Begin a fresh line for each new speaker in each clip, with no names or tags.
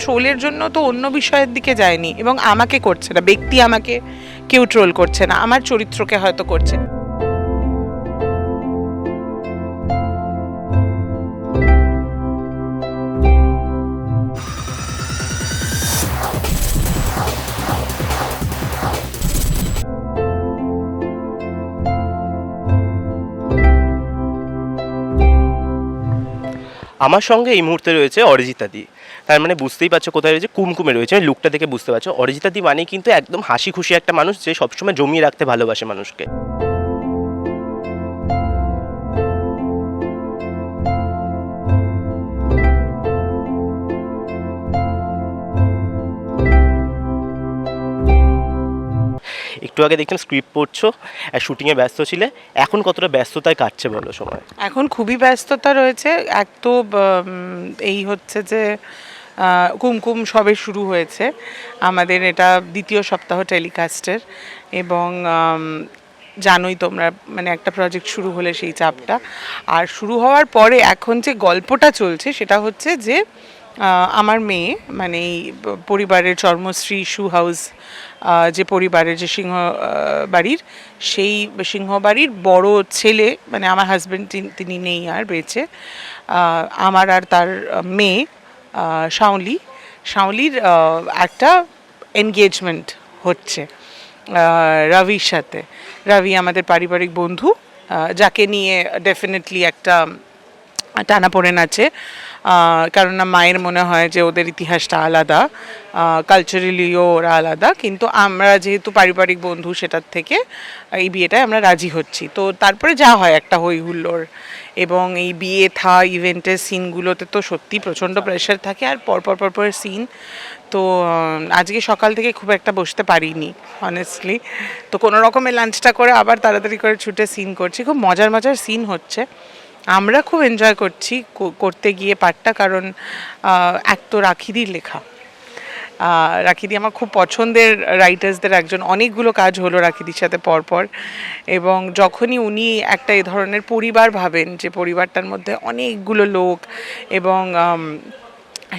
ট্রোলের জন্য তো অন্য বিষয়ের দিকে যায়নি, এবং আমাকে করছে না, ব্যক্তি আমাকে কেউ ট্রোল করছে না, আমার চরিত্রকে হয়তো করছে।
আমার সঙ্গে এই মুহূর্তে রয়েছে অরিজিতা দি। তার মানে বুঝতেই পারছো কোথায় রয়েছে, কুমকুমে রয়েছে, লুকটা দেখে বুঝতে পারছো। অরিজিতা দি মানে কিন্তু একদম হাসি খুশি একটা মানুষ, যে সবসময় জমিয়ে রাখতে ভালোবাসে মানুষকে। একটু আগে দেখলাম স্ক্রিপ্ট পড়ছো আর শুটিংয়ে ব্যস্ত ছিলে, এখন কতটা ব্যস্ততায় কাটছে বলো সময়?
এখন খুবই ব্যস্ততা রয়েছে। এক তো এই হচ্ছে যে কুমকুম সবে শুরু হয়েছে, আমাদের এটা দ্বিতীয় সপ্তাহ টেলিকাস্টের, এবং জানোই তোমরা, মানে একটা প্রজেক্ট শুরু হলে সেই চাপটা। আর শুরু হওয়ার পরে এখন যে গল্পটা চলছে সেটা হচ্ছে যে আমার মেয়ে, মানে এই পরিবারের চর্মশ্রী শু হাউস, যে পরিবারের যে সিংহ বাড়ির, সেই সিংহ বাড়ির বড় ছেলে, মানে আমার হাজব্যান্ড তিনি নেই আর বেঁচে, আমার আর তার মেয়ে শাওলির একটা এনগেজমেন্ট হচ্ছে রবির সাথে। রবি আমাদের পারিবারিক বন্ধু, যাকে নিয়ে ডেফিনেটলি একটা টানাপোড়েন আছে, কারণ না মায়ের মনে হয় যে ওদের ইতিহাসটা আলাদা, কালচারালিও ওরা আলাদা, কিন্তু আমরা যেহেতু পারিবারিক বন্ধু সেটার থেকে এই বিয়েটায় আমরা রাজি হচ্ছি। তো তারপরে যা হয় একটা হই হুল্লোড়, এবং এই বিয়ে ইভেন্টের সিনগুলোতে তো সত্যি প্রচণ্ড প্রেশার থাকে, আর পরপর সিন। তো আজকে সকাল থেকে খুব একটা বসতে পারিনি অনেস্টলি, তো কোনো রকমের লাঞ্চটা করে আবার তাড়াতাড়ি করে ছুটে সিন করছি। খুব মজার সিন হচ্ছে, আমরা খুব এনজয় করছি করতে গিয়ে পার্টটা, কারণ এক তো রাখিদির লেখা, রাখিদি আমার খুব পছন্দের রাইটার্সদের একজন, অনেকগুলো কাজ হলো রাখিদির সাথে পরপর, এবং যখনই উনি একটা এ ধরনের পরিবার ভাবেন, যে পরিবারটার মধ্যে অনেকগুলো লোক, এবং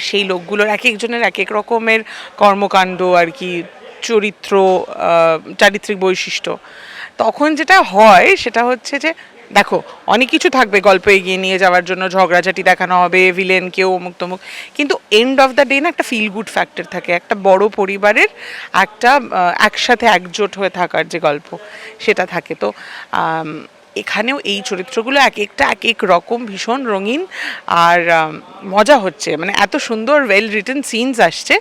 সেই লোকগুলোর এক একজনের এক এক রকমের কর্মকাণ্ড আর কি, চরিত্র, চারিত্রিক বৈশিষ্ট্য, তখন যেটা হয় সেটা হচ্ছে যে দেখো অনেক কিছু থাকবে গল্প এগিয়ে নিয়ে যাওয়ার জন্য, ঝগড়াঝাটি দেখানো হবে, ভিলেন কেউ অমুক তমুক, কিন্তু এন্ড অফ দ্য ডে না একটা ফিল গুড ফ্যাক্টর থাকে, একটা বড় পরিবারের একটা একসাথে একজোট হয়ে থাকার যে গল্প সেটা থাকে। তো এখানেও এই চরিত্রগুলো এক একটা এক এক রকম ভীষণ রঙিন, আর মজা হচ্ছে, মানে এত সুন্দর ওয়েল রিটেন সিনস আসছে।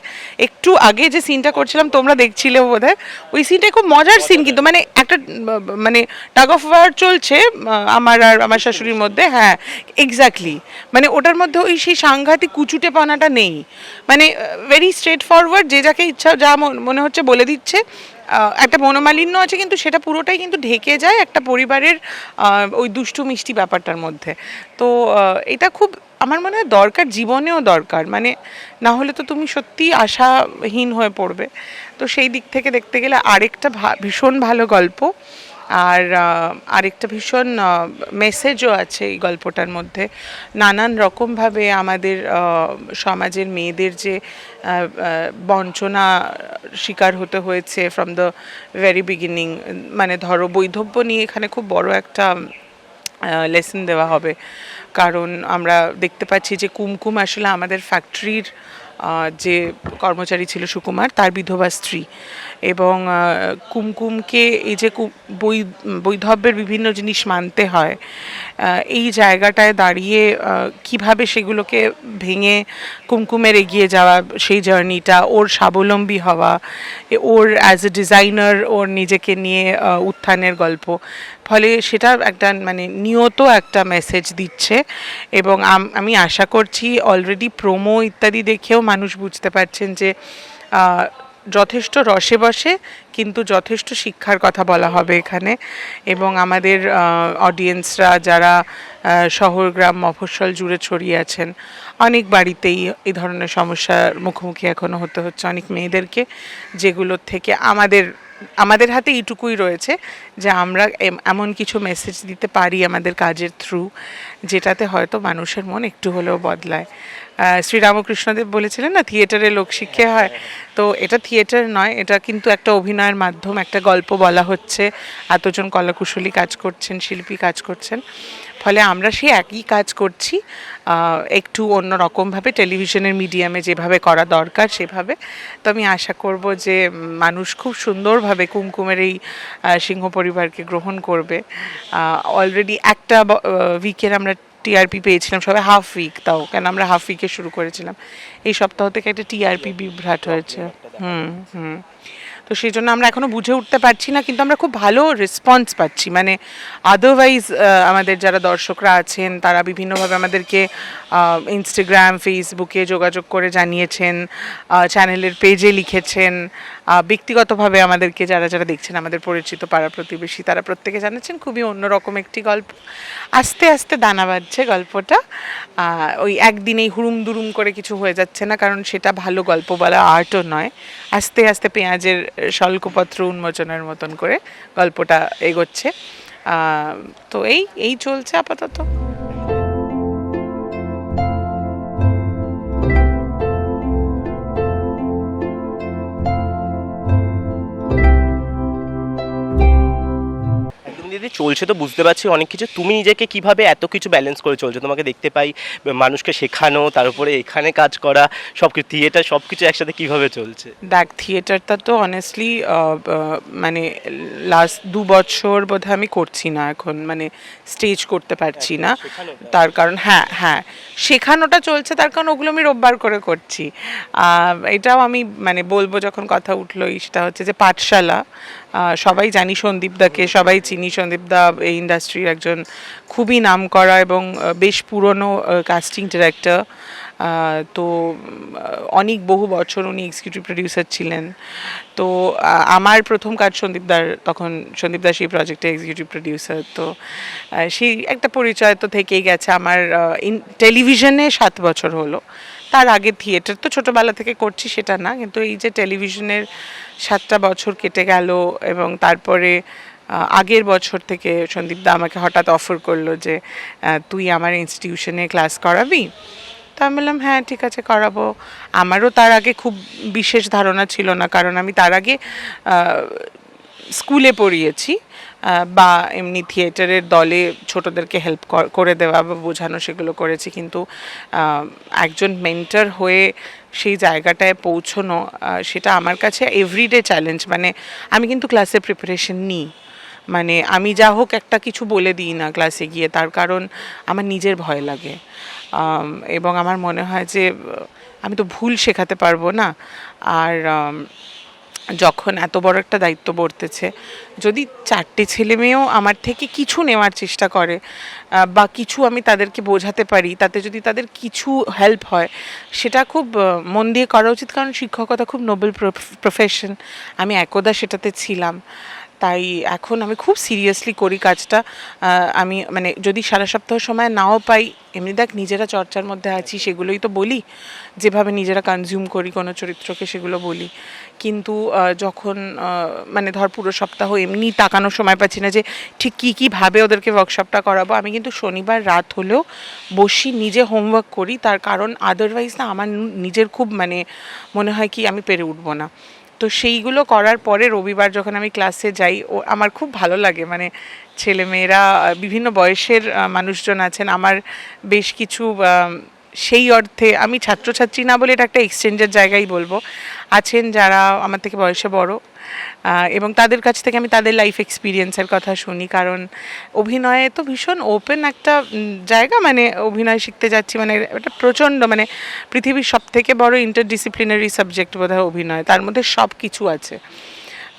একটু আগে যে সিনটা করছিলাম তোমরা দেখছিলে বোধহয়, ওই সিনটা খুব মজার সিন, কিন্তু মানে একটা মানে টাগ অফ ওয়ার চলছে আমার আর আমার শাশুড়ির মধ্যে, হ্যাঁ এক্স্যাক্টলি, মানে ওটার মধ্যে ওই সেই সাংঘাতিক কুচুটেপানাটা নেই, মানে ভেরি স্ট্রেট ফরওয়ার্ড, যে যাকে ইচ্ছা যা মনে হচ্ছে বলে দিচ্ছে। একটা মনোমালিন্য আছে, কিন্তু সেটা পুরোটাই কিন্তু ঢেকে যায় একটা পরিবারের ওই দুষ্টু মিষ্টি ব্যাপারটার মধ্যে। তো এটা খুব আমার মনে হয় দরকার, জীবনেও দরকার, মানে না হলে তো তুমি সত্যি আশাহীন হয়ে পড়বে। তো সেই দিক থেকে দেখতে গেলে আরেকটা ভীষণ ভালো গল্প, আর আরেকটা ভীষণ মেসেজও আছে এই গল্পটার মধ্যে। নানান রকমভাবে আমাদের সমাজের মেয়েদের যে বঞ্চনা শিকার হতে হয়েছে ফ্রম দ্য ভেরি বিগিনিং, মানে ধরো বৈধব্য নিয়ে এখানে খুব বড় একটা লেসন দেওয়া হবে, কারণ আমরা দেখতে পাচ্ছি যে কুমকুম আসলে আমাদের ফ্যাক্টরির যে কর্মচারী ছিল সুকুমার, তার বিধবা স্ত্রী, এবং কুমকুমকে এই যে বৈধব্যের বিভিন্ন জিনিস মানতে হয়, এই জায়গাটায় দাঁড়িয়ে কিভাবে সেগুলোকে ভেঙে কুমকুমের এগিয়ে যাওয়া, সেই জার্নিটা, ওর স্বাবলম্বী হওয়া, ওর অ্যাজ এ ডিজাইনার ওর নিজেকে নিয়ে উত্থানের গল্প, ফলে সেটা একটা মানে নিয়ত একটা মেসেজ দিচ্ছে। এবং আমি আশা করছি অলরেডি প্রোমো ইত্যাদি দেখেও মানুষ বুঝতে পারছেন যে যথেষ্ট রসে বসে কিন্তু যথেষ্ট শিক্ষার কথা বলা হবে এখানে, এবং আমাদের অডিয়েন্সরা যারা শহর গ্রাম মফস্বল জুড়ে ছড়িয়ে আছেন, অনেক বাড়িতেই এই ধরনের সমস্যার মুখোমুখি এখনও হতে হচ্ছে অনেক মেয়েদেরকে, যেগুলোর থেকে আমাদের আমাদের হাতে এইটুকুই রয়েছে যে আমরা এমন কিছু মেসেজ দিতে পারি আমাদের কাজের থ্রু, যেটাতে হয়তো মানুষের মন একটু হলেও বদলায়। শ্রীরামকৃষ্ণদেব বলেছিলেন না, থিয়েটারে লোকশিক্ষা হয়। তো এটা থিয়েটার নয়, এটা কিন্তু একটা অভিনয়ের মাধ্যম, একটা গল্প বলা হচ্ছে, এতজন কলাকুশলী কাজ করছেন, শিল্পী কাজ করছেন, ফলে আমরা সেই একই কাজ করছি একটু অন্য রকমভাবে, টেলিভিশনের মিডিয়ামে যেভাবে করা দরকার সেভাবে। তো আমি আশা করব যে মানুষ খুব সুন্দরভাবে কুমকুমের এই সিংহ পরিবারকে গ্রহণ করবে। অলরেডি একটা উইকের আমরা টিআরপি পেয়েছিলাম, সবাই হাফ উইক, তাও কেন আমরা হাফ উইকে শুরু করেছিলাম, এই সপ্তাহ থেকে একটা টিআরপি বিভ্রাট হয়েছে। হুম হুম তো সেই জন্য আমরা এখনো বুঝে উঠতে পারছি না, কিন্তু আমরা খুব ভালো রেসপন্স পাচ্ছি। মানে আদারওয়াইজ আমাদের যারা দর্শকরা আছেন তারা বিভিন্নভাবে আমাদেরকে ইনস্টাগ্রাম, ফেসবুকে যোগাযোগ করে জানিয়েছেন, চ্যানেলের পেজে লিখেছেন, ব্যক্তিগতভাবে আমাদেরকে যারা যারা দেখছেন, আমাদের পরিচিত পাড়া প্রতিবেশী, তারা প্রত্যেকে জানাচ্ছেন খুবই অন্যরকম একটি গল্প। আস্তে আস্তে দানা বাঁধছে গল্পটা, ওই একদিনেই হুড়ুম দুরুম করে কিছু হয়ে যাচ্ছে না, কারণ সেটা ভালো গল্প বলা আর্টও নয়। আস্তে আস্তে পেঁয়াজের শল্কপত্র উন্মোচনের মতন করে গল্পটা এগোচ্ছে। তো এই এই চলছে আপাতত।
একদম দিদি, চলছে তো বুঝতে পারছি অনেক কিছু। তুমি নিজেকে কিভাবে এত কিছু ব্যালেন্স করে চলছো? তোমাকে দেখতে পাই মানুষকে শেখানো, তার উপরে এখানে কাজ করা, সব কিছু, থিয়েটার, সব কিছু একসাথে কিভাবে চলছে?
দেখ, থিয়েটারটা তো অনেস্টলি মানে লাস্ট 2 বছর বোধহয় আমি করছি না এখন, মানে স্টেজ করতে পারছি না। তার কারণ হ্যাঁ হ্যাঁ শেখানোটা চলছে, তার কারণ ওগুলো আমি রোববার করে করছি। এটাও আমি মানে বলবো যখন কথা উঠলোই, সেটা হচ্ছে যে পাঠশালা, সবাই জানি সন্দীপদাকে, সবাই চিনি। সন্দীপদা এই ইন্ডাস্ট্রির একজন খুবই নামকরা এবং বেশ পুরনো কাস্টিং ডিরেক্টর। তো অনেক বহু বছর উনি এক্সিকিউটিভ প্রডিউসার ছিলেন। তো আমার প্রথম কাজ সন্দীপদার, তখন সন্দীপদা সেই প্রজেক্টে এক্সিকিউটিভ প্রডিউসার। তো সেই একটা পরিচয় তো থেকেই গেছে আমার। টেলিভিশনে 7 বছর হলো, তার আগে থিয়েটার তো ছোটোবেলা থেকে করছি সেটা না, কিন্তু এই যে টেলিভিশনের 7টা বছর কেটে গেল, এবং তারপরে আগের বছর থেকে সন্দীপদা আমাকে হঠাৎ অফার করলো যে তুই আমার ইনস্টিটিউশনে ক্লাস করাবি। তা আমি বললাম হ্যাঁ ঠিক আছে, করাবো। আমারও তার আগে খুব বিশেষ ধারণা ছিল না, কারণ আমি তার আগে স্কুলে পড়িয়েছি, বা এমনি থিয়েটারের দলে ছোটদেরকে হেল্প করে দেওয়া বা বোঝানো, সেগুলো করেছি। কিন্তু একজন মেন্টর হয়ে সেই জায়গাটায় পৌঁছনো, সেটা আমার কাছে এভরিডে চ্যালেঞ্জ। মানে আমি কিন্তু ক্লাসে প্রিপারেশন নিই, মানে আমি যা হোক একটা কিছু বলে দিই না ক্লাসে গিয়ে, তার কারণ আমার নিজের ভয় লাগে, এবং আমার মনে হয় যে আমি তো ভুল শেখাতে পারবো না। আর যখন এত বড় একটা দায়িত্ব পড়তেছে, যদি 4টে ছেলে মেয়েও আমার থেকে কিছু নেওয়ার চেষ্টা করে, বা কিছু আমি তাদেরকে বোঝাতে পারি, তাতে যদি তাদের কিছু হেল্প হয়, সেটা খুব মন দিয়ে করা উচিত। কারণ শিক্ষকতা খুব নোবেল প্রফেশন, আমি একদা সেটাতে ছিলাম। তাই এখন আমি খুব সিরিয়াসলি করি কাজটা। আমি মানে যদি সারা সপ্তাহ সময় নাও পাই, এমনি দেখ নিজেরা চর্চার মধ্যে আছি, সেগুলোই তো বলি, যেভাবে নিজেরা কনজিউম করি কোনো চরিত্রকে সেগুলো বলি। কিন্তু যখন মানে ধর পুরো সপ্তাহ এমনি তাকানোর সময় পাচ্ছি না যে ঠিক কীভাবে ওদেরকে ওয়ার্কশপটা করাবো, আমি কিন্তু শনিবার রাত হলেও বসি, নিজে হোমওয়ার্ক করি। তার কারণ আদারওয়াইজ না আমার নিজের খুব মানে মনে হয় কি আমি পেরে উঠবো না। তো সেইগুলো করার পরে রবিবার যখন আমি ক্লাসে যাই, ও আমার খুব ভালো লাগে। মানে ছেলেমেয়েরা, বিভিন্ন বয়সের মানুষজন আছেন, আমার বেশ কিছু সেই অর্থে আমি ছাত্রছাত্রী না বলে এটা একটা এক্সচেঞ্জের জায়গায় বলবো, আছেন যারা আমার থেকে বয়সে বড়, এবং তাদের কাছ থেকে আমি তাদের লাইফ এক্সপিরিয়েন্সের কথা শুনি। কারণ অভিনয়ে তো ভীষণ ওপেন একটা জায়গা, মানে অভিনয় শিখতে যাচ্ছি মানে এটা প্রচণ্ড, মানে পৃথিবীর সবথেকে বড় ইন্টারডিসিপ্লিনারি সাবজেক্ট বোধহয় অভিনয়, তার মধ্যে সব কিছু আছে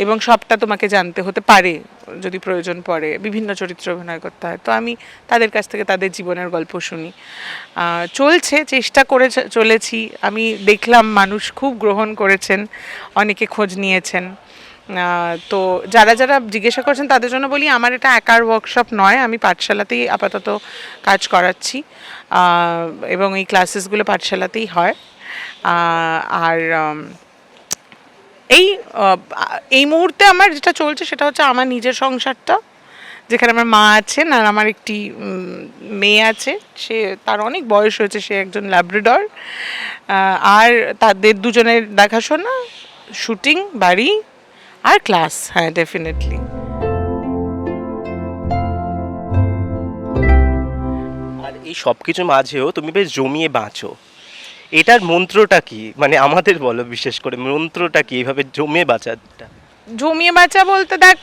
এবং সবটা তোমাকে জানতে হতে পারে যদি প্রয়োজন পড়ে, বিভিন্ন চরিত্রে অভিনয় করতে হয়। তো আমি তাদের কাছ থেকে তাদের জীবনের গল্প শুনি। চলছে, চেষ্টা করে চলেছি। আমি দেখলাম মানুষ খুব গ্রহণ করেছেন, অনেকে খোঁজ নিয়েছেন। তো যারা যারা জিজ্ঞাসা করছেন তাদের জন্য বলি, আমার এটা একার ওয়ার্কশপ নয়, আমি পাঠশালাতেই আপাতত কাজ করাচ্ছি, এবং এই ক্লাসেসগুলো পাঠশালাতেই হয়। আর এই এই মুহূর্তে আমার যেটা চলছে সেটা হচ্ছে আমার নিজের সংসারটা, যেখানে আমার মা আছেন আর আমার একটি মেয়ে আছে। সে তার অনেক বয়স হয়েছে, সে একজন ল্যাব্রাডর। আর তাদের দুজনের দেখাশোনা, শুটিং, বাড়ি আর ক্লাস। হ্যাঁ, ডেফিনেটলি।
আর এই সব কিছুর মাঝেও তুমি বেশ জমিয়ে বাঁচো, এটার মন্ত্রটা কি? মানে আমাদের বলো, বিশেষ করে মন্ত্রটা কি এইভাবে জমিয়ে বাঁচাটা?
জমিয়ে বাঁচা বলতে দেখ,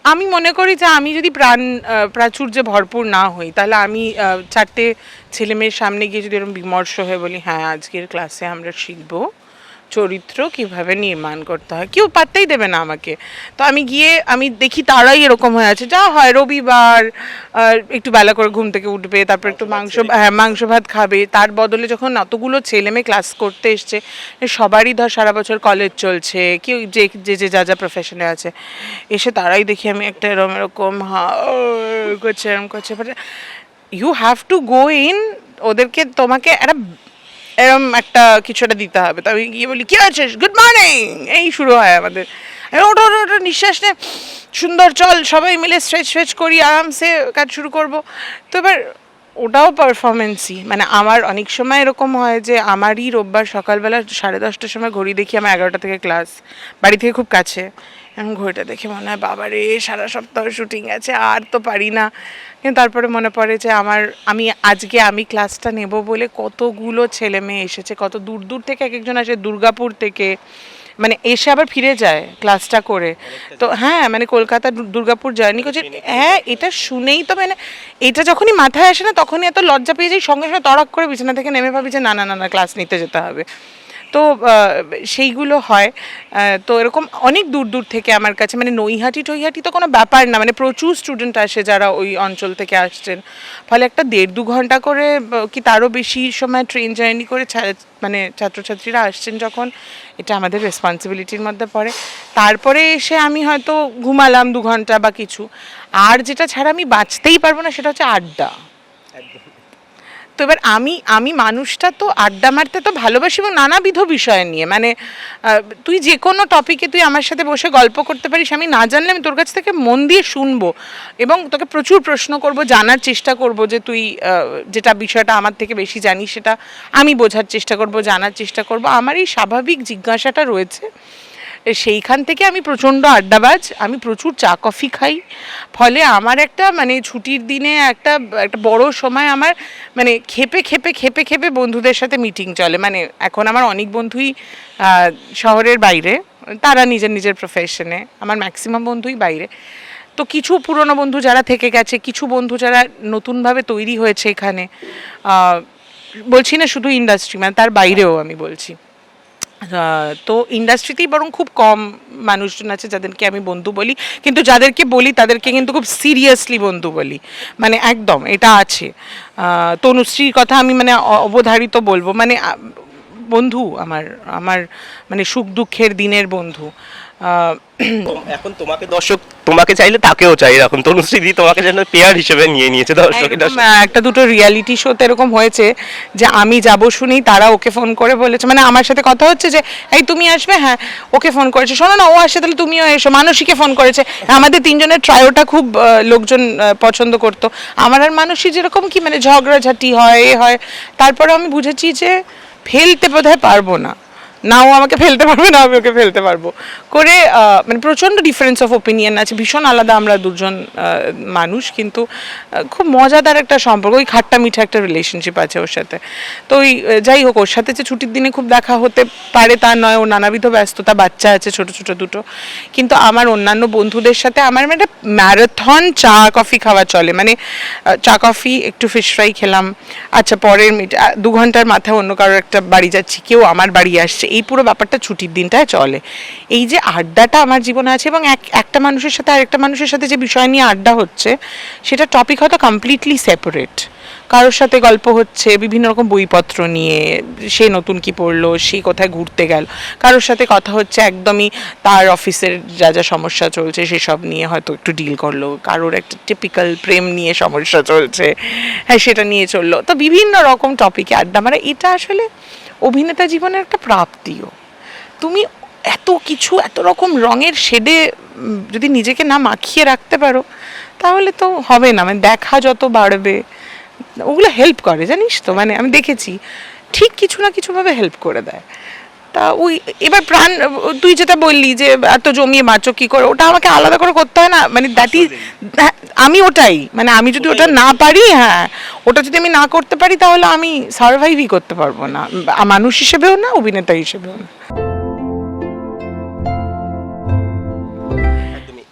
আমি মনে করি যে আমি যদি প্রাচুর্যে ভরপুর না হই, তাহলে আমি চারটে ছেলে মেয়ের সামনে গিয়ে যদি এরকম বিমর্ষ হয়ে বলি হ্যাঁ আজকের ক্লাসে আমরা শিখবো চরিত্র কিভাবে নির্মাণ করতে হয়, কেউ পাত্তাই দেবে না আমাকে। তো আমি গিয়ে আমি দেখি তারাই এরকম হয়ে আছে, যা হয় রবিবার একটু বেলা করে ঘুম থেকে উঠবে, তারপর একটু মাংস ভাত খাবে। তার বদলে যখন অতগুলো ছেলে মেয়ে ক্লাস করতে এসছে, সবারই ধর সারা বছর কলেজ চলছে, কেউ যে যে যে যা যা প্রফেশনে আছে, এসে তারাই দেখি আমি একটা এরকম করছে এরকম করছে। You have to go in, ওদেরকে তোমাকে একটা এরম একটা কিছু একটা দিতে হবে। তো আমি গিয়ে বলি কী আছে, গুড মর্নিং, এই শুরু হয় আমাদের। ওটা ওটা ওটা নিঃশ্বাস নে, সুন্দর, চল সবাই মিলে স্ট্রেচ করি, আরামসে কাজ শুরু করব। তো এবার ওটাও পারফরমেন্সই। মানে আমার অনেক সময় এরকম হয় যে আমারই রোববার সকালবেলা 10:30টার সময় ঘড়ি দেখি আমার 11টা থেকে ক্লাস, বাড়ি থেকে খুব কাছে। এখন ঘড়িটা দেখে মনে হয় বাবা রে, সারা সপ্তাহ শুটিং আছে, আর তো পারি না। কিন্তু তারপরে মনে পড়ে যে আমি ক্লাসটা নেব বলে কতগুলো ছেলে মেয়ে এসেছে, কত দূর দূর থেকে এক একজন আসে, দুর্গাপুর থেকে, মানে এসে আবার ফিরে যায় ক্লাসটা করে। তো হ্যাঁ, মানে কলকাতা দুর্গাপুর জার্নি করছে। হ্যাঁ, এটা শুনেই তো মানে এটা যখনই মাথায় আসে না, তখনই এত লজ্জা পেয়ে যাই, সঙ্গে সঙ্গে তড়াক করে বিছানা থেকে নেমে ভাবি যে না না না না, ক্লাস নিতে যেতে হবে। তো সেইগুলো হয়। তো এরকম অনেক দূর দূর থেকে আমার কাছে, মানে নৈহাটি টৈহাটি তো কোনো ব্যাপার না, মানে প্রচুর স্টুডেন্ট আসে যারা ওই অঞ্চল থেকে আসছেন। ফলে একটা 1.5-2 ঘন্টা করে কি তারও বেশি সময় ট্রেন জার্নি করে মানে ছাত্রছাত্রীরা আসছেন যখন, এটা আমাদের রেসপন্সিবিলিটির মধ্যে পড়ে। তারপরে এসে আমি হয়তো ঘুমালাম 2 ঘন্টা বা কিছু। আর যেটা ছাড়া আমি বাঁচতেই পারবো না সেটা হচ্ছে আড্ডা। তো এবার আমি মানুষটা তো আড্ডা মারতে তো ভালোবাসি, এবং নানাবিধ বিষয় নিয়ে, মানে তুই যে কোনো টপিকে তুই আমার সাথে বসে গল্প করতে পারিস, আমি না জানলে আমি তোর কাছ থেকে মন দিয়ে শুনবো এবং তোকে প্রচুর প্রশ্ন করব, জানার চেষ্টা করব যে তুই যেটা বিষয়টা আমার থেকে বেশি জানিস সেটা আমি বোঝার চেষ্টা করব, জানার চেষ্টা করব। আমার এই স্বাভাবিক জিজ্ঞাসাটা রয়েছে, সেইখান থেকে আমি প্রচণ্ড আড্ডাবাজ। আমি প্রচুর চা কফি খাই, ফলে আমার একটা মানে ছুটির দিনে একটা বড় সময় আমার মানে খেপে খেপে খেপে খেপে বন্ধুদের সাথে মিটিং চলে। মানে এখন আমার অনেক বন্ধুই শহরের বাইরে, তারা নিজের নিজের প্রফেশনে, আমার ম্যাক্সিমাম বন্ধুই বাইরে। তো কিছু পুরনো বন্ধু যারা থেকে গেছে, কিছু বন্ধু যারা নতুনভাবে তৈরি হয়েছে এখানে, বলছি না শুধু ইন্ডাস্ট্রি, মানে তার বাইরেও আমি বলছি। তো ইন্ডাস্ট্রিতেই বরং খুব কম মানুষজন আছে যাদেরকে আমি বন্ধু বলি, কিন্তু যাদেরকে বলি তাদেরকে কিন্তু খুব সিরিয়াসলি বন্ধু বলি, মানে একদম এটা আছে। তনুশ্রীর কথা আমি মানে অবধারিত বলবো, মানে বন্ধু আমার আমার মানে সুখ দুঃখের দিনের বন্ধু।
এখন তোমাকে দর্শক তোমাকে চাইলে তাকেও চাই, এখন তনুশ্রী তোমাকে যেন পেয়ার হিসেবে নিয়ে নিয়েছে দর্শক।
একটা দুটো রিয়ালিটি শোতে এরকম হয়েছে যে আমি যাব শুনেই তারা ওকে ফোন করে বলেছে, মানে আমার সাথে কথা হচ্ছে যে এই তুমি আসবে, হ্যাঁ ওকে ফোন করেছে, শোনো না ও আসছে তাহলে তুমিও এসো, মানসীকে ফোন করেছে। আমাদের তিনজনের ট্রায়োটা খুব লোকজন পছন্দ করতো। আমার আর মানসী যেরকম কি মানে ঝগড়াঝাটি হয় এ হয়, তারপরে আমি বুঝেছি যে ফেলতে বোধহয় পারবো না, না ও আমাকে ফেলতে পারবে না আমি ওকে ফেলতে পারবো করে। মানে প্রচণ্ড ডিফারেন্স অফ ওপিনিয়ন আছে, ভীষণ আলাদা আমরা দুজন মানুষ, কিন্তু খুব মজাদার একটা সম্পর্ক, ওই খাট্টা মিঠা একটা রিলেশনশিপ আছে ওর সাথে। তো ওই যাই হোক, ওর সাথে যে ছুটির দিনে খুব দেখা হতে পারে তা নয়, ওর নানাবিধ ব্যস্ততা, বাচ্চা আছে ছোটো ছোটো দুটো। কিন্তু আমার অন্যান্য বন্ধুদের সাথে আমার মানে ম্যারাথন চা কফি খাওয়া চলে, মানে চা কফি, একটু ফিশ ফ্রাই খেলাম, আচ্ছা পরের 2 ঘন্টার মাথায় অন্য কারোর একটা বাড়ি যাচ্ছি, কেউ আমার বাড়ি আসছে, এই পুরো ব্যাপারটা ছুটির দিনটায় চলে। এই যে আড্ডাটা আমার জীবনে আছে, এবং একটা মানুষের সাথে আরেকটা মানুষের সাথে যে বিষয় নিয়ে আড্ডা হচ্ছে সেটা টপিক হয়তো কমপ্লিটলি সেপারেট, কারোর সাথে গল্প হচ্ছে বিভিন্ন রকম বইপত্র নিয়ে, সে নতুন কি পড়লো, সে কোথায় ঘুরতে গেল, কারোর সাথে কথা হচ্ছে একদমই তার অফিসের যা যা সমস্যা চলছে সেসব নিয়ে হয়তো একটু ডিল করলো, কারোর একটা টিপিক্যাল প্রেম নিয়ে সমস্যা চলছে, হ্যাঁ সেটা নিয়ে চললো। তো বিভিন্ন রকম টপিকে আড্ডা মারা, এটা আসলে অভিনেতা জীবনের একটা প্রাপ্তিও। তুমি এত কিছু এত রকম রঙের শেডে যদি নিজেকে না মাখিয়ে রাখতে পারো তাহলে তো হবে না, মানে দেখা যত বাড়বে ওগুলো হেল্প করে জানিস তো, মানে আমি দেখেছি ঠিক কিছু না কিছুভাবে হেল্প করে দেয়। তা ওই এবার প্রাণ, তুই যেটা বললি যে এত জমিয়ে বাঁচো কী করে, ওটা আমাকে আলাদা করে করতে হয় না, মানে দ্যাট ইজ, আমি ওটাই, মানে আমি যদি ওটা না পারি, হ্যাঁ ওটা যদি আমি না করতে পারি তাহলে আমি সার্ভাইভই করতে পারবো না, মানুষ হিসেবেও না, অভিনেতা হিসেবেও না।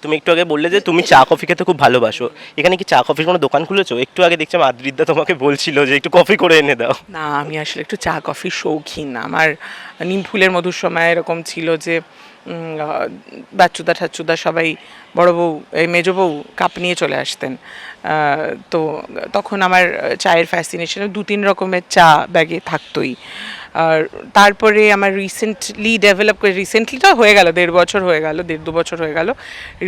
তুমি একটু আগে বললে যে তুমি চা কফি খেতে খুব ভালোবাসো, এখানে কি চা কফির কোনো দোকান খুলেছো? একটু আগে দেখছিলাম আদ্রিদা তোমাকে বলছিল যে একটু কফি করে এনে দাও।
না, আমি আসলে একটু চা কফির শৌখিন। আমার নিমফুলের মধুর সময় এরকম ছিল যে বাচ্চুদা ঠাচ্চুদা সবাই বড় বউ, এই মেজো বউ কাপ নিয়ে চলে আসতেন। তো তখন আমার চায়ের ফ্যাসিনেশন 2-3 রকমের চা ব্যাগে থাকতোই। আর তারপরে আমার রিসেন্টলিটা হয়ে গেল, 1.5 বছর হয়ে গেল, 1.5-2 বছর হয়ে গেল,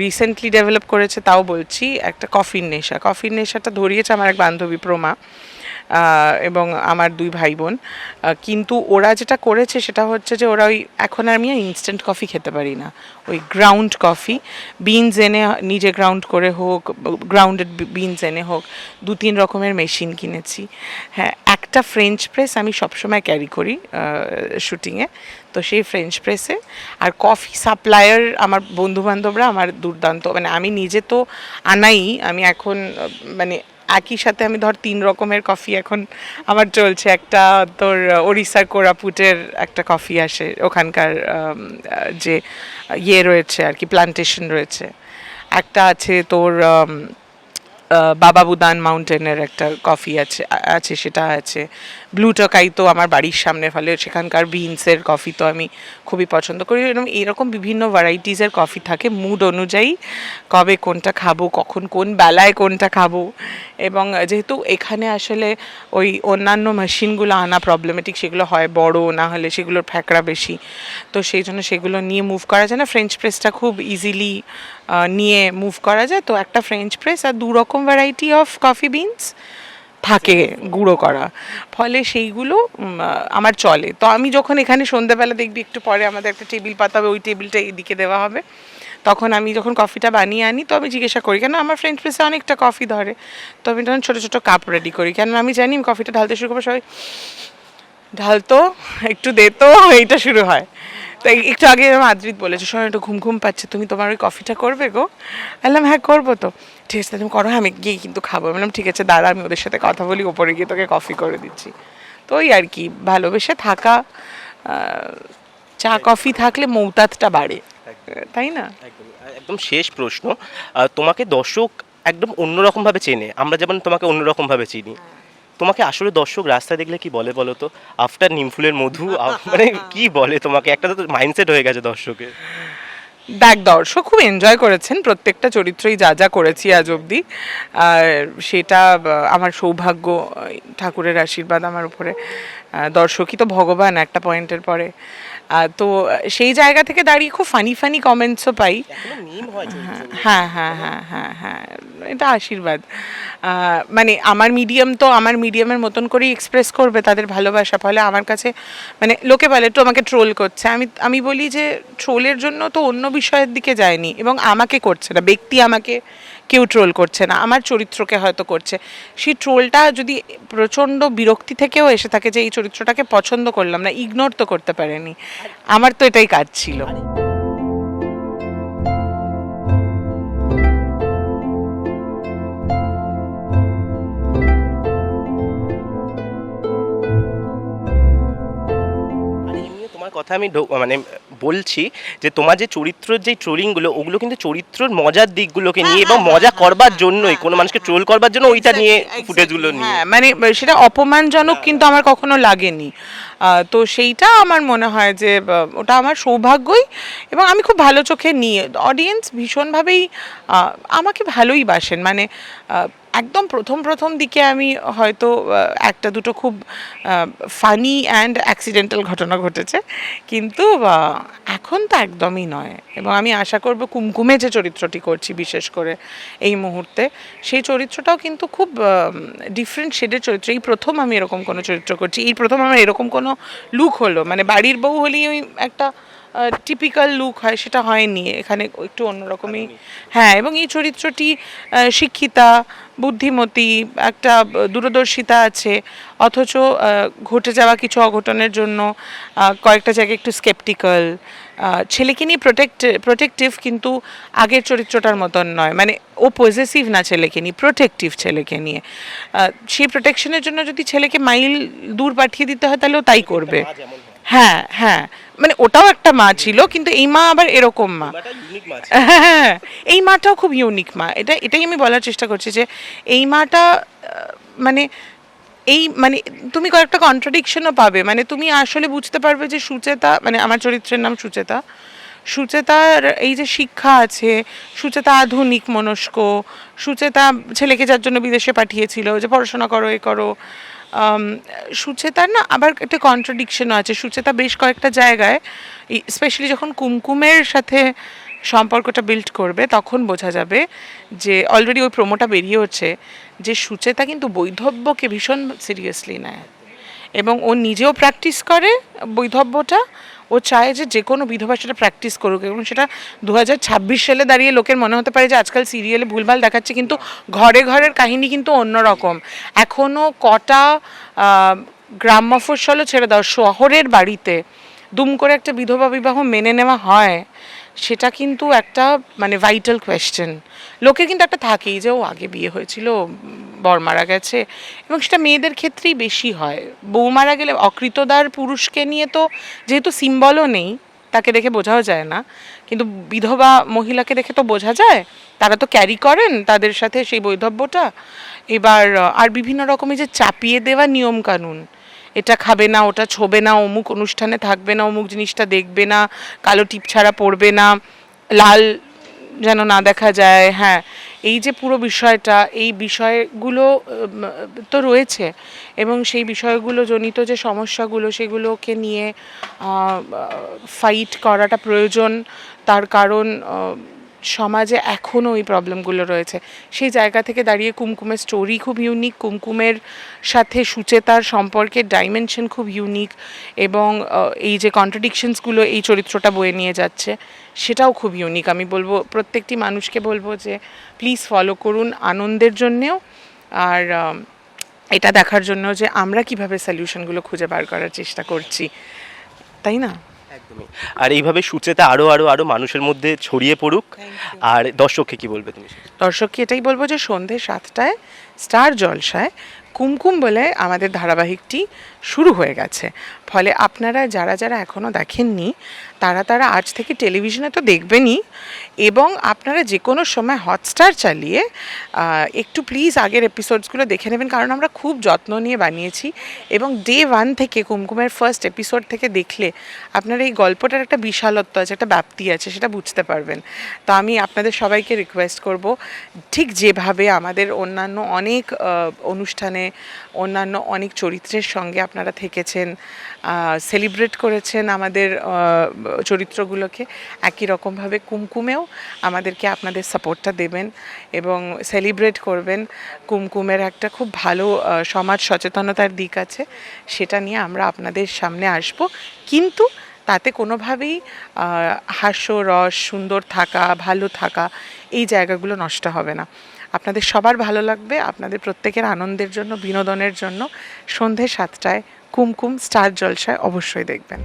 রিসেন্টলি ডেভেলপ করেছে, তাও বলছি, একটা কফির নেশাটা ধরিয়েছে আমার এক বান্ধবী প্রমা এবং আমার 2 ভাই বোন। কিন্তু ওরা যেটা করেছে সেটা হচ্ছে যে ওরা ওই, এখন আমি ইনস্ট্যান্ট কফি খেতে পারি না, ওই গ্রাউন্ড কফি, বিনস এনে নিজে গ্রাউন্ড করে হোক, গ্রাউন্ডেড বিনস এনে হোক, 2-3 রকমের মেশিন কিনেছি। হ্যাঁ, একটা ফ্রেঞ্চ প্রেস আমি সবসময় ক্যারি করি শুটিংয়ে, তো সেই ফ্রেঞ্চ প্রেসে, আর কফি সাপ্লায়ার আমার বন্ধুবান্ধবরা আমার দুর্দান্ত, মানে আমি নিজে তো আনাই, আমি এখন মানে একই সাথে আমি ধর 3 রকমের কফি এখন আমার চলছে। একটা তোর ওড়িশার কোরাপুটের একটা কফি আসে, ওখানকার যে ইয়ে রয়েছে আর কি, প্লান্টেশন রয়েছে। একটা আছে তোর বাবা বুদান মাউন্টেনের একটা কফি আছে সেটা আছে। ব্লু টকাই তো আমার বাড়ির সামনে, ফলে সেখানকার বিনসের কফি তো আমি খুবই পছন্দ করি। এরকম বিভিন্ন ভ্যারাইটিসের কফি থাকে, মুড অনুযায়ী কবে কোনটা খাবো, কখন কোন বেলায় কোনটা খাবো। এবং যেহেতু এখানে আসলে ওই অন্যান্য মেশিনগুলো আনা প্রবলেমেটিক, সেগুলো হয় বড়, না হলে সেগুলোর ফ্যাকড়া বেশি, তো সেই জন্য সেগুলো নিয়ে মুভ করা যায় না। ফ্রেঞ্চ প্রেসটা খুব ইজিলি নিয়ে মুভ করা যায়, তো একটা ফ্রেঞ্চ প্রেস আর 2 রকম ভ্যারাইটি অফ কফি বিনস থাকে গুঁড়ো করা, ফলে সেইগুলো আমার চলে। তো আমি যখন এখানে সন্ধ্যেবেলা দেখবি একটু পরে আমাদের একটা টেবিল পাতা হবে, ওই টেবিলটা এদিকে দেওয়া হবে, তখন আমি যখন কফিটা বানিয়ে আনি তো আমি জিজ্ঞাসা করি, কেন আমার ফ্রেঞ্চ প্রেসে অনেকটা কফি ধরে, তো আমি তখন ছোটো ছোটো কাপ রেডি করি, কেন আমি জানি কফিটা ঢালতে শুরু করবো, সবাই ঢালতো একটু দে তো, এইটা শুরু হয়। তো একটু আগে আমার আদ্রিত বলেছে, শোনো একটু ঘুম ঘুম পাচ্ছে, তুমি তোমার ওই কফিটা করবে গো? বললাম হ্যাঁ করবো তো। ঠিক আছে তুমি করো, হ্যাঁ আমি গিয়ে কিন্তু খাবো। বললাম ঠিক আছে দাঁড়া, আমি ওদের সাথে কথা বলি, ওপরে গিয়ে তোকে কফি করে দিচ্ছি। তো ওই আর কি, ভালোবেসে থাকা, চা কফি থাকলে মৌতাতটা বাড়ে, তাই না?
একদম শেষ প্রশ্ন, তোমাকে দর্শক একদম অন্যরকমভাবে চেনে, আমরা যেমন তোমাকে অন্যরকমভাবে চিনি, তোমাকে আসলে দর্শক রাস্তায় দেখলে কি বলে বলো তো? আফটার নিমফুলের মধু মানে কি বলে তোমাকে? একটা তো মাইন্ডসেট হয়ে গেছে দর্শকের।
দেখ, দর্শক খুব এনজয় করেছেন প্রত্যেকটা চরিত্রই, যা যা করেছি আজ অবধি, আর সেটা আমার সৌভাগ্য, ঠাকুরের আশীর্বাদ আমার উপরে। দর্শকই তো ভগবান একটা পয়েন্টের পরে। তো সেই জায়গা থেকে দাঁড়িয়ে খুব ফানি ফানি কমেন্টসও পাই। হ্যাঁ হ্যাঁ হ্যাঁ হ্যাঁ হ্যাঁ, এটা আশীর্বাদ। মানে আমার মিডিয়াম তো আমার মিডিয়ামের মতন করেই এক্সপ্রেস করবে তাদের ভালোবাসা, ফলে আমার কাছে মানে লোকে বলে একটু আমাকে ট্রোল করছে, আমি বলি যে ট্রোলের জন্য তো অন্য বিষয়ের দিকে যায়নি, এবং আমাকে করছে না, ব্যক্তি আমাকে কেউ ট্রোল করছে না, আমার চরিত্রকে হয়তো করছে। সেই ট্রোলটা যদি প্রচণ্ড বিরক্তি থেকেও এসে থাকে যে এই চরিত্রটাকে পছন্দ করলাম না, ইগনোর তো করতে পারেনি, আমার তো এটাই কাজ ছিল।
কথা আমি মানে বলছি যে তোমার যে চরিত্রের যে ট্রোলিংগুলো, ওগুলো কিন্তু চরিত্রের মজার দিকগুলোকে নিয়ে এবং মজা করবার জন্যই, কোনো মানুষকে ট্রোল করবার জন্য ওইটা নিয়ে, ফুটেজগুলো নিয়ে,
মানে সেটা অপমানজনক কিন্তু আমার কখনো লাগেনি। তো সেইটা আমার মনে হয় যে ওটা আমার সৌভাগ্যই, এবং আমি খুব ভালো চোখে নিয়ে, অডিয়েন্স ভীষণভাবেই আমাকে ভালোই বাসেন। মানে একদম প্রথম দিকে আমি হয়তো একটা দুটো খুব ফানি অ্যান্ড অ্যাক্সিডেন্টাল ঘটনা ঘটেছে, কিন্তু এখন তো একদমই নয়। এবং আমি আশা করব কুমকুমে যে চরিত্রটি করছি বিশেষ করে এই মুহূর্তে, সেই চরিত্রটাও কিন্তু খুব ডিফারেন্ট শেডের চরিত্র। এই প্রথম আমি এরকম কোনো চরিত্র করছি, এই প্রথম আমার এরকম কোনো লুক হলো, মানে বাড়ির বউ হলেই ওই একটা টিপিক্যাল লুক হয় সেটা হয়নি, এখানে একটু অন্যরকমই। হ্যাঁ, এবং এই চরিত্রটি শিক্ষিতা, বুদ্ধিমতী, একটা দূরদর্শিতা আছে, অথচ ঘটে যাওয়া কিছু অঘটনের জন্য কয়েকটা জায়গায় একটু স্কেপটিক্যাল। ছেলেকে নিয়ে প্রোটেক্টিভ, কিন্তু আগের চরিত্রটার মতন নয়, মানে ও পজেসিভ না ছেলেকে নিয়ে, প্রোটেক্টিভ ছেলেকে নিয়ে। সেই প্রোটেকশনের জন্য যদি ছেলেকে মাইল দূর পাঠিয়ে দিতে হয় তাহলে ও তাই করবে। হ্যাঁ হ্যাঁ, মানে ওটাও একটা মা ছিল, কিন্তু এই মা আবার এরকম মা। হ্যাঁ, এই মাটাও খুব ইউনিক মা, এটাই আমি বলার চেষ্টা করছি যে এই মাটা মানে মানে তুমি কয়েকটা কন্ট্রাডিকশনও পাবে, মানে তুমি আসলে বুঝতে পারবে যে সুচেতা, মানে আমার চরিত্রের নাম সুচেতা, সুচেতার এই যে শিক্ষা আছে, সুচেতা আধুনিক মনস্ক, সুচেতা ছেলেকে যার জন্য বিদেশে পাঠিয়েছিল যে পড়াশোনা করো এ করো, সুচেতার না আবার একটা কন্ট্রাডিকশনও আছে। সুচেতা বেশ কয়েকটা জায়গায়, স্পেশালি যখন কুমকুমের সাথে সম্পর্কটা বিল্ড করবে তখন বোঝা যাবে যে অলরেডি ওই প্রোমোটা বেরিয়ে হচ্ছে যে সুচেতা কিন্তু বৈধব্যকে ভীষণ সিরিয়াসলি নেয়, এবং ও নিজেও প্র্যাকটিস করে বৈধব্যটা। ও চায় যে যে কোনো বিধবা সেটা প্র্যাকটিস করুক, এবং সেটা 2026 সালে দাঁড়িয়ে লোকের মনে হতে পারে যে আজকাল সিরিয়ালে ভুলভাল দেখাচ্ছে, কিন্তু ঘরে ঘরের কাহিনী কিন্তু অন্যরকম। এখনও কটা গ্রাম মফস্বলও ছেড়ে দাও, শহরের বাড়িতে দুম করে একটা বিধবা বিবাহ মেনে নেওয়া হয়, সেটা কিন্তু একটা মানে ভাইটাল কোয়েশ্চেন। লোকের কিন্তু একটা থাকেই যে ও আগে বিয়ে হয়েছিল, বর মারা গেছে, এবং সেটা মেয়েদের ক্ষেত্রেই বেশি হয়। বউ মারা গেলে অকৃতদার পুরুষকে নিয়ে তো যেহেতু সিম্বলও নেই, তাকে দেখে বোঝাও যায় না, কিন্তু বিধবা মহিলাকে দেখে তো বোঝা যায়, তারা তো ক্যারি করেন তাদের সাথে সেই বৈধব্যটা। এবার আর বিভিন্ন রকমের যে চাপিয়ে দেওয়া নিয়মকানুন, এটা খাবে না, ওটা ছোবে না, অমুক অনুষ্ঠানে থাকবে না, অমুক জিনিসটা দেখবে না, কালো টিপ ছাড়া পড়বে না, লাল যেন না দেখা যায়, হ্যাঁ, এই যে পুরো বিষয়টা, এই বিষয়গুলো তো রয়েছে, এবং সেই বিষয়গুলো জনিত যে সমস্যাগুলো সেগুলোকে নিয়ে ফাইট করাটা প্রয়োজন। তার কারণ সমাজে এখনও ওই প্রবলেমগুলো রয়েছে। সেই জায়গা থেকে দাঁড়িয়ে কুমকুমের স্টোরি খুব ইউনিক, কুমকুমের সাথে সুচেতার সম্পর্কের ডাইমেনশন খুব ইউনিক, এবং এই যে কন্ট্রাডিকশনসগুলো এই চরিত্রটা বয়ে নিয়ে যাচ্ছে সেটাও খুব ইউনিক। আমি বলবো প্রত্যেকটি মানুষকে বলবো যে প্লিজ ফলো করুন, আনন্দের জন্যেও, আর এটা দেখার জন্য যে আমরা কিভাবে সলিউশনগুলো খুঁজে বার করার চেষ্টা করছি, তাই না?
একদমই। আর এইভাবে সুচেতা আরো আরো আরো মানুষের মধ্যে ছড়িয়ে পড়ুক। আর দর্শককে কি বলবে তুমি?
দর্শককে এটাই বলবো যে সন্ধে 7টায় স্টার জলসায় কুমকুম বলে আমাদের ধারাবাহিকটি শুরু হয়ে গেছে। ফলে আপনারা যারা যারা এখনও দেখেননি তারা আজ থেকে টেলিভিশনে তো দেখবেনই, এবং আপনারা যে কোনো সময় হটস্টার চালিয়ে একটু প্লিজ আগের এপিসোডসগুলো দেখে নেবেন, কারণ আমরা খুব যত্ন নিয়ে বানিয়েছি, এবং ডে 1 থেকে কুমকুমের ফার্স্ট এপিসোড থেকে দেখলে আপনার এই গল্পটার একটা বিশালত্ব আছে, একটা ব্যাপ্তি আছে, সেটা বুঝতে পারবেন। তো আমি আপনাদের সবাইকে রিকোয়েস্ট করব, ঠিক যেভাবে আমাদের অন্যান্য অনেক অনুষ্ঠানে অন্যান্য অনেক চরিত্রের সঙ্গে আপনারা থেকেছেন, সেলিব্রেট করেছেন আমাদের চরিত্রগুলোকে, একই রকমভাবে কুমকুমেও আমাদেরকে আপনাদের সাপোর্টটা দেবেন এবং সেলিব্রেট করবেন। কুমকুমের একটা খুব ভালো সমাজ সচেতনতার দিক আছে, সেটা নিয়ে আমরা আপনাদের সামনে আসব, কিন্তু তাতে কোনোভাবেই হাস্য রস, সুন্দর থাকা, ভালো থাকা, এই জায়গাগুলো নষ্ট হবে না। আপনাদের সবার ভালো লাগবে, আপনাদের প্রত্যেকের আনন্দের জন্য, বিনোদনের জন্য সন্ধে 7টায় কুমকুম স্টার জলসায় অবশ্যই দেখবেন।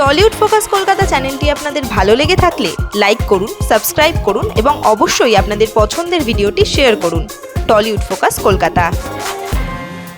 টলিউড ফোকাস কলকাতা চ্যানেলটি আপনাদের ভালো লেগে থাকলে লাইক করুন, সাবস্ক্রাইব করুন এবং অবশ্যই আপনাদের পছন্দের ভিডিওটি শেয়ার করুন। Tollywood focus Kolkata.